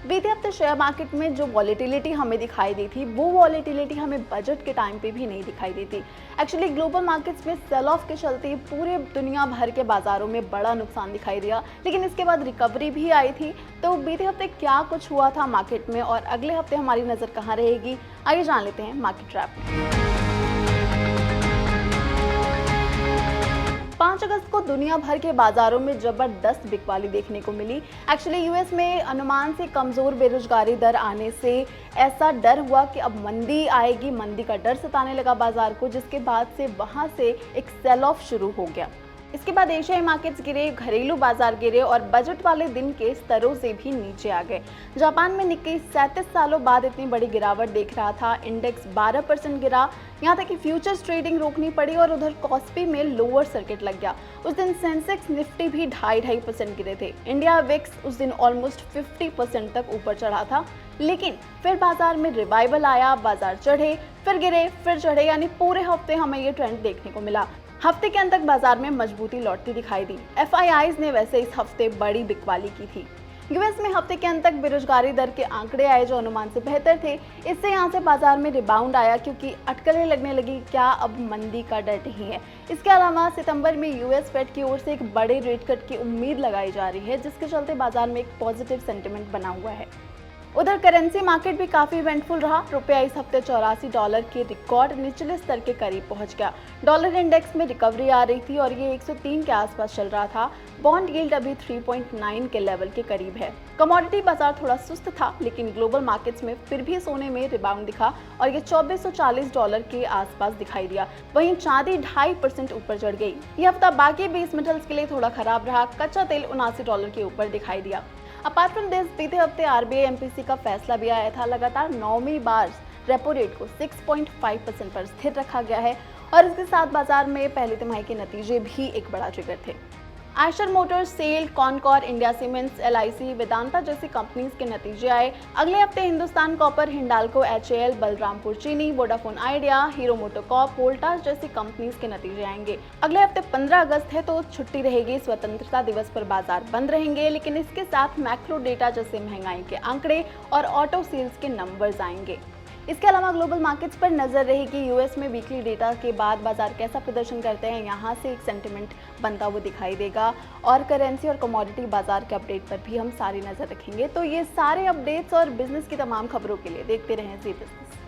बीते हफ्ते share market में जो वॉलेटिलिटी हमें दिखाई दी थी, वो वॉलेटिलिटी हमें बजट के टाइम पे भी नहीं दिखाई दी थी। एक्चुअली ग्लोबल मार्केट्स में सेल ऑफ के चलते पूरे दुनिया भर के बाजारों में बड़ा नुकसान दिखाई दिया, लेकिन इसके बाद रिकवरी भी आई थी। तो बीते हफ्ते क्या कुछ हुआ था मार्केट में और अगले हफ्ते हमारी नज़र कहाँ रहेगी, आइए जान लेते हैं मार्केट रैप। 5 अगस्त को दुनिया भर के बाजारों में जबरदस्त बिकवाली देखने को मिली। एक्चुअली यूएस में अनुमान से कमजोर बेरोजगारी दर आने से ऐसा डर हुआ कि अब मंदी आएगी, मंदी का डर सताने लगा बाजार को, जिसके बाद से वहां से एक सेल ऑफ शुरू हो गया। इसके बाद एशियाई मार्केट्स गिरे, घरेलू बाजार गिरे और बजट वाले दिन के स्तरों से भी नीचे आ गए। जापान में निक्केई 37 सालों बाद इतनी बड़ी गिरावट देख रहा था। इंडेक्स 12% गिरा, यहाँ तक कि फ्यूचर्स ट्रेडिंग रोकनी पड़ी और उधर कॉस्पी में लोअर सर्किट लग गया। उस दिन सेंसेक्स निफ्टी भी 2.5% गिरे थे। इंडिया विक्स उस दिन ऑलमोस्ट 50% तक ऊपर चढ़ा था, लेकिन फिर बाजार में रिवाइवल आया, बाजार चढ़े, फिर गिरे, फिर चढ़े, यानी पूरे हफ्ते हमें ये ट्रेंड देखने को मिला। हफ्ते के अंत तक बाजार में मजबूती लौटती दिखाई दी। एफआईआईज ने वैसे इस हफ्ते बड़ी बिकवाली की थी। यूएस में हफ्ते के अंत तक बेरोजगारी दर के आंकड़े आए जो अनुमान से बेहतर थे। इससे यहाँ से बाजार में रिबाउंड आया, क्योंकि अटकलें लगने लगी, क्या अब मंदी का डर नहीं है। इसके अलावा सितंबर में यूएस फेड की ओर से एक बड़े रेट कट की उम्मीद लगाई जा रही है, जिसके चलते बाजार में एक पॉजिटिव सेंटिमेंट बना हुआ है। उधर करेंसी मार्केट भी काफी इवेंटफुल रहा। रुपया इस हफ्ते $84 के रिकॉर्ड निचले स्तर के करीब पहुंच गया। डॉलर इंडेक्स में रिकवरी आ रही थी और ये 103 के आसपास चल रहा था। बॉन्ड यील्ड अभी 3.9 के लेवल के करीब है। कमोडिटी बाजार थोड़ा सुस्त था, लेकिन ग्लोबल मार्केट्स में फिर भी सोने में रिबाउंड दिखा और ये $2440 के आसपास दिखाई दिया। वहीं चांदी 2.5% ऊपर चढ़ गई। ये हफ्ता बाकी बेस मेटल्स के लिए थोड़ा खराब रहा। कच्चा तेल $79 के ऊपर दिखाई दिया। अपार्ट फ्रॉम दिस, बीते हफ्ते आरबीआई एमपीसी का फैसला भी आया था। लगातार 9वीं बार रेपो रेट को 6.5% पर स्थिर रखा गया है और इसके साथ बाजार में पहली तिमाही के नतीजे भी एक बड़ा ट्रिगर थे। Eicher Motors, SAIL, Concor, India Cements, LIC, Vedanta जैसी कंपनीज के नतीजे आए। अगले हफ्ते Hindustan Copper, Hindalco, HAL, Balrampur Chini, Vodafone Idea, Hero MotoCorp, Voltas जैसी कंपनीज के नतीजे आएंगे। अगले हफ्ते 15 अगस्त है तो छुट्टी रहेगी। स्वतंत्रता दिवस पर बाजार बंद रहेंगे, लेकिन इसके साथ मैक्रो डेटा जैसे महंगाई के आंकड़े और ऑटो सेल्स के नंबर्स आएंगे। इसके अलावा ग्लोबल मार्केट्स पर नजर रहेगी। यूएस में वीकली डेटा के बाद बाजार कैसा प्रदर्शन करते हैं, यहाँ से एक सेंटिमेंट बनता हुआ दिखाई देगा और करेंसी और कमोडिटी बाजार के अपडेट पर भी हम सारी नजर रखेंगे। तो ये सारे अपडेट्स और बिजनेस की तमाम खबरों के लिए देखते रहें जी बिजनेस।